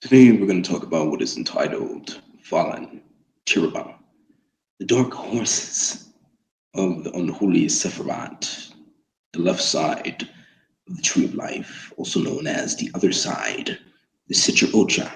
Today we're going to talk about what is entitled Fallen Cherubim, the dark horses of the unholy Sephirot, the left side of the tree of life, also known as the other side, the Sitra Achra.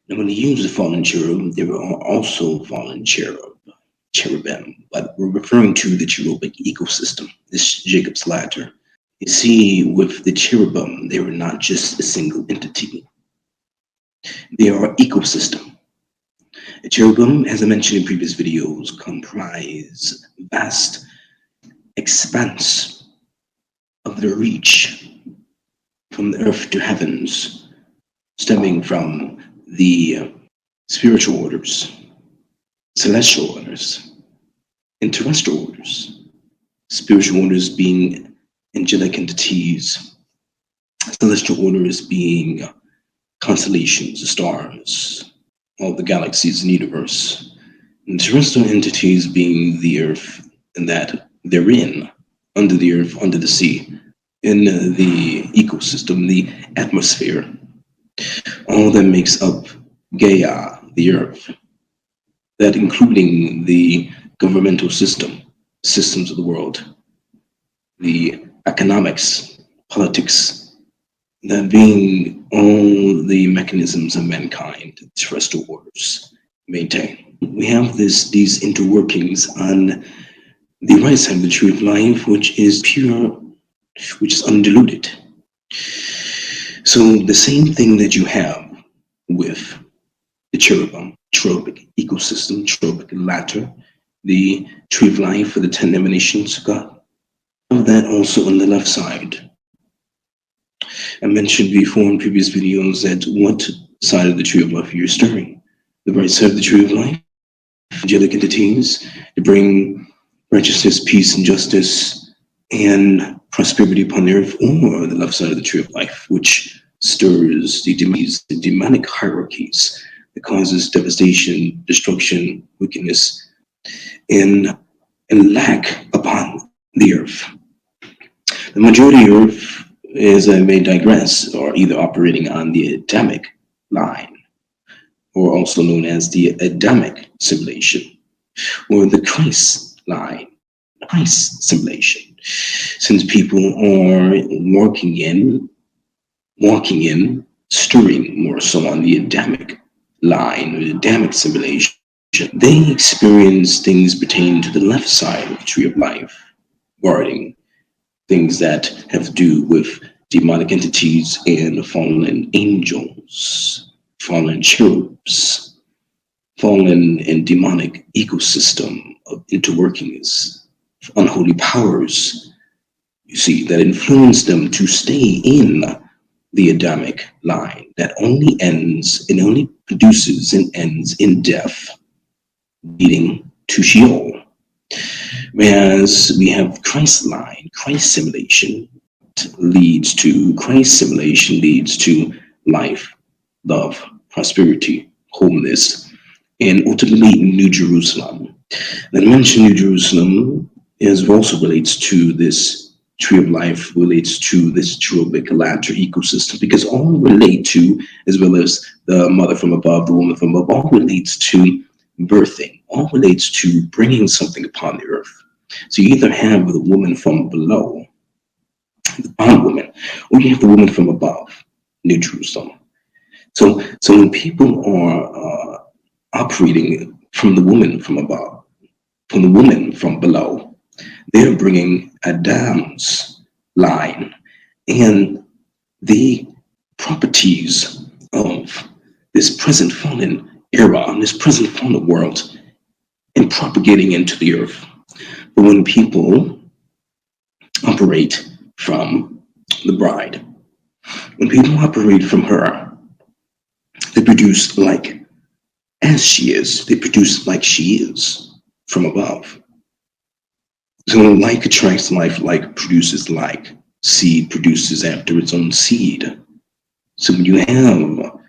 Now, when they use the fallen cherub, there are also fallen cherubim, but we're referring to the cherubic ecosystem, this Jacob's ladder. You see, with the cherubim, they are not just a single entity. They are an ecosystem. The cherubim, as I mentioned in previous videos, comprise vast expanse of their reach from the earth to heavens, stemming from the spiritual orders, celestial orders, and terrestrial orders. Spiritual orders being angelic entities, celestial orders being constellations, the stars, all the galaxies in the universe, and terrestrial entities being the earth, and that therein, under the earth, under the sea, in the ecosystem, the atmosphere, all that makes up Gaia, the earth, that including the governmental systems of the world, the economics, politics, that being all the mechanisms of mankind, terrestrial orders maintain. We have these interworkings on the right side of the tree of life, which is pure, which is undiluted. So the same thing that you have with the cherubim, cherubic ecosystem, cherubic ladder, the tree of life for the 10 emanations of God, of that also on the left side. I mentioned before in previous videos that what side of the tree of life you're stirring. The right side of the tree of life, angelic entities to bring righteousness, peace, and justice, and prosperity upon the earth, or the left side of the tree of life, which stirs the demonic hierarchies that causes devastation, destruction, wickedness, and lack upon the earth. The majority of earth, as I may digress, are either operating on the Adamic line, or also known as the Adamic simulation, or the Christ line, Christ simulation. Since people are walking in, stirring more so on the Adamic line, or the Adamic simulation, they experience things pertaining to the left side of the tree of life, guarding things that have to do with demonic entities and fallen angels, fallen cherubs, fallen and demonic ecosystem of interworkings, unholy powers, you see, that influence them to stay in the Adamic line that only ends and only produces and ends in death, leading to Sheol. Whereas we have Christ line, Christ simulation leads to life, love, prosperity, wholeness, and ultimately New Jerusalem. And I mentioned New Jerusalem as also relates to this tree of life, relates to this cherubic ladder ecosystem, because all relate to, as well as the mother from above, the woman from above, all relates to birthing, all relates to bringing something upon the earth. So you either have the woman from below, the bondwoman, or you have the woman from above, New Jerusalem. So when people are operating from the woman from above, from the woman from below, they're bringing Adam's line and the properties of this present fallen era, this present fallen world, and propagating into the earth. But when people operate from the bride, when people operate from her, they produce like as she is, they produce like she is from above. So like attracts like produces like, seed produces after its own seed. So when you have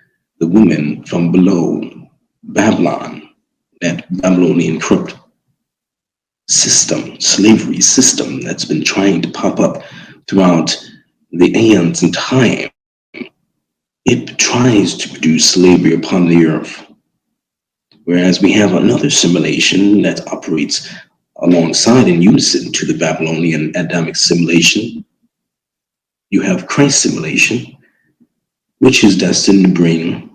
the woman from below, Babylon, that Babylonian corrupt system, slavery system that's been trying to pop up throughout the aeons in time, it tries to produce slavery upon the earth. Whereas we have another simulation that operates alongside in unison to the Babylonian Adamic simulation. You have Christ's simulation, which is destined to bring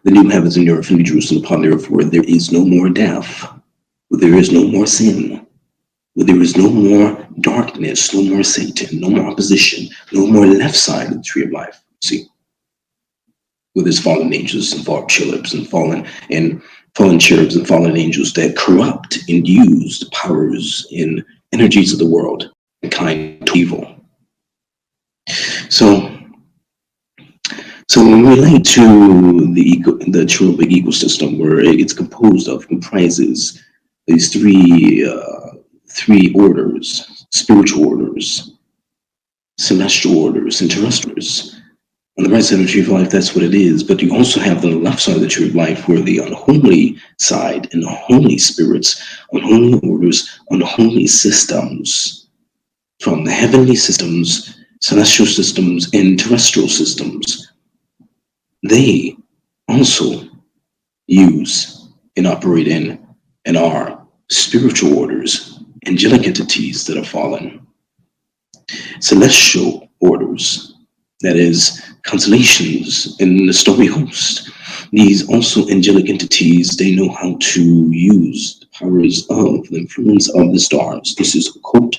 the new heavens and earth and New Jerusalem upon the earth, where there is no more death, where there is no more sin, where there is no more darkness, no more Satan, no more opposition, no more left side of the tree of life. See, with his fallen angels and fallen cherubs and fallen cherubs and fallen angels that corrupt and use the powers and energies of the world and kind to evil. So when we relate to the cherubic ecosystem, where it's comprises these three orders: spiritual orders, celestial orders, and terrestrials. On the right side of the tree of life, that's what it is. But you also have the left side of the tree of life, where the unholy side and unholy spirits, unholy orders, unholy systems, from the heavenly systems, celestial systems, and terrestrial systems, they also use and operate in and are spiritual orders, angelic entities that are fallen. Celestial orders, that is, constellations in the starry host. These also angelic entities, they know how to use the powers of the influence of the stars. This is occult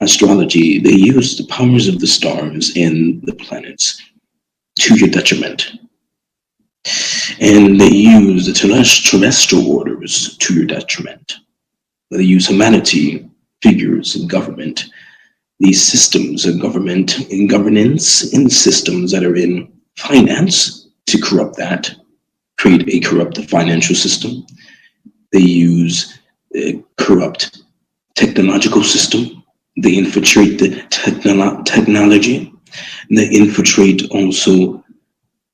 astrology. They use the powers of the stars and the planets to your detriment. And they use the terrestrial orders to your detriment. They use humanity, figures, and government. These systems of government and governance and systems that are in finance to corrupt that, create a corrupt financial system. They use a corrupt technological system. They infiltrate the technology. They infiltrate also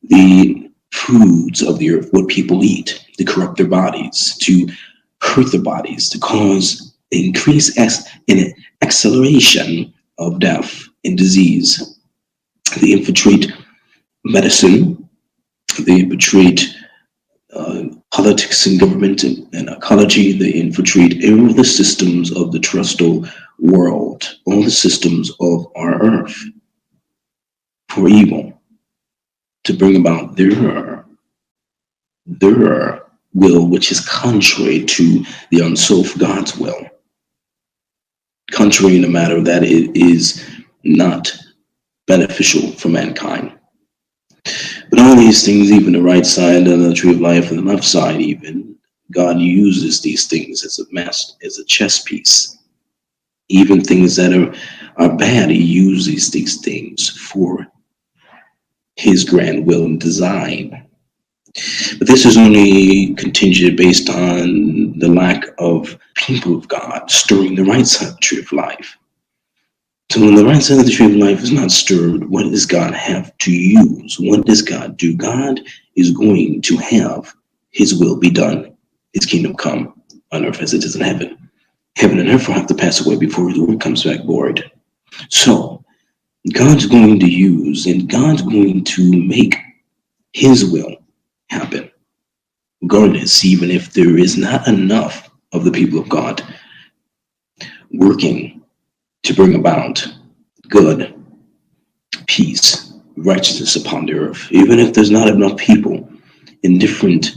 the foods of the earth, what people eat, to corrupt their bodies, to hurt their bodies, to cause increase in acceleration of death and disease. They infiltrate medicine. They infiltrate politics and government and ecology. They infiltrate all the systems of the terrestrial world, all the systems of our earth, for evil, to bring about their will, which is contrary to the unsoul of God's will. Contrary in the matter that it is not beneficial for mankind. But all these things, even the right side of the tree of life and the left side, even, God uses these things as a chess piece. Even things that are bad, he uses these things for his grand will and design. But this is only contingent based on the lack of people of God stirring the right side of the tree of life. So when the right side of the tree of life is not stirred, what does God have to use? What does God do? God is going to have his will be done, his kingdom come on earth as it is in heaven. Heaven and earth will have to pass away before his word comes back void. So God's going to use and God's going to make his will happen, regardless, even if there is not enough of the people of God working to bring about good, peace, righteousness upon the earth. Even if there's not enough people in different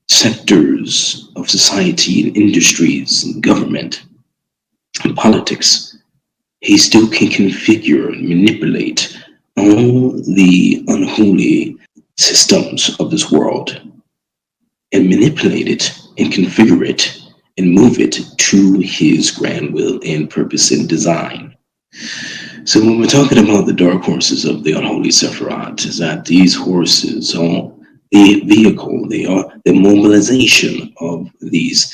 sectors of society and industries and government and politics, he still can configure and manipulate all the unholy systems of this world and manipulate it and configure it and move it to his grand will and purpose and design. So when we're talking about the dark horses of the unholy Sephirot, is that these horses are the vehicle, they are the mobilization of these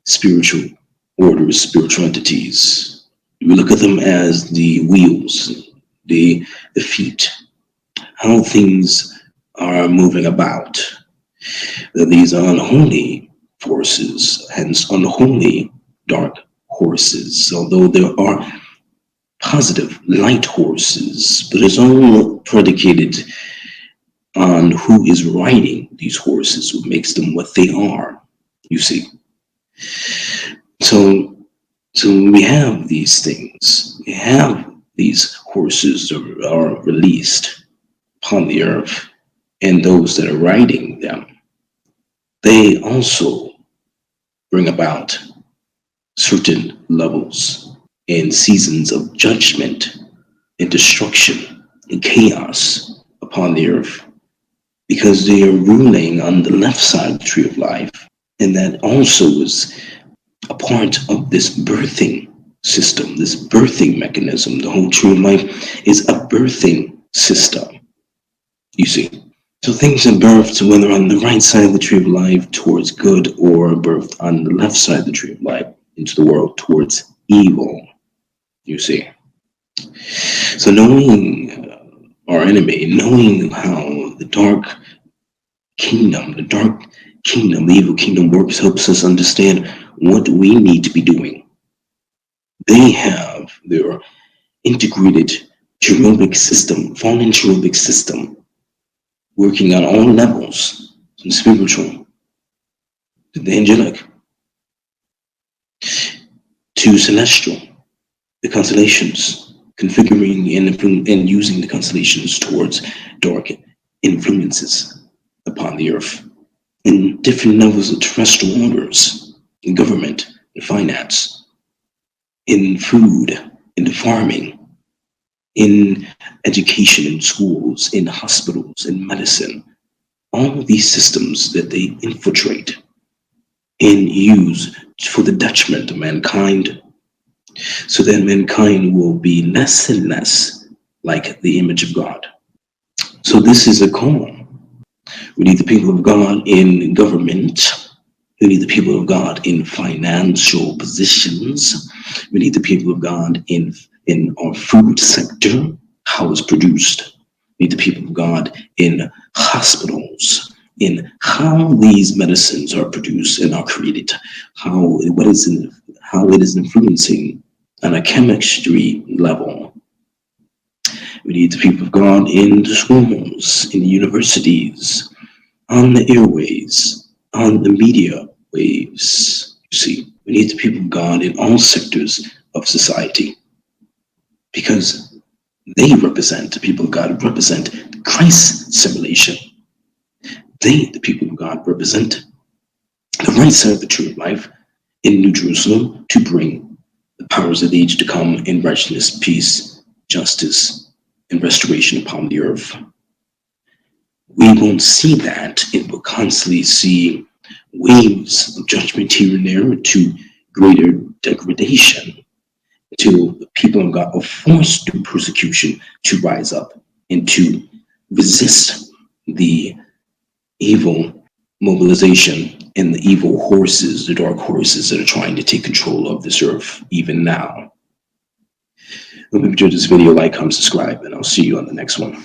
spiritual orders, spiritual entities. We look at them as the wheels, the feet, how things are moving about. That these are unholy forces, hence unholy dark horses. Although there are positive light horses, but it's all predicated on who is riding these horses, what makes them what they are, you see. So we have these things, we have these horses that are released upon the earth, and those that are riding them, they also bring about certain levels and seasons of judgment and destruction and chaos upon the earth, because they are ruling on the left side of the tree of life. And that also is a part of this birthing system, this birthing mechanism. The whole tree of life is a birthing system, you see. So things are birthed whether on the right side of the tree of life towards good, or birthed on the left side of the tree of life into the world towards evil, you see. So knowing our enemy, knowing how the kingdom, the evil kingdom works, helps us understand what we need to be doing. They have their integrated cherubic system, fallen cherubic system, working on all levels, from spiritual to the angelic to celestial, the constellations, configuring and using the constellations towards dark influences upon the earth, in different levels of terrestrial orders, in government, in finance, in food, in farming, in education, in schools, in hospitals, in medicine. All of these systems that they infiltrate and use for the detriment of mankind, so that mankind will be less and less like the image of God. So this is a call. We need the people of God in government. We need the people of God in financial positions. We need the people of God in our food sector, how it's produced. We need the people of God in hospitals, in how these medicines are produced and are created, how it is influencing on a chemistry level. We need the people of God in the schools, in the universities, on the airways, on the media waves. You see, we need the people of God in all sectors of society, because they represent, the people of God represent Christ's simulation. They, the people of God, represent the right side of the tree of life in New Jerusalem, to bring the powers of the age to come in righteousness, peace, justice, and restoration upon the earth. We won't see that. It will constantly see waves of judgment here and there, to greater degradation, until the people of God are forced through persecution to rise up and to resist the evil mobilization and the evil horses, the dark horses that are trying to take control of this earth even now. Hope you enjoyed this video. Like, comment, subscribe, and I'll see you on the next one.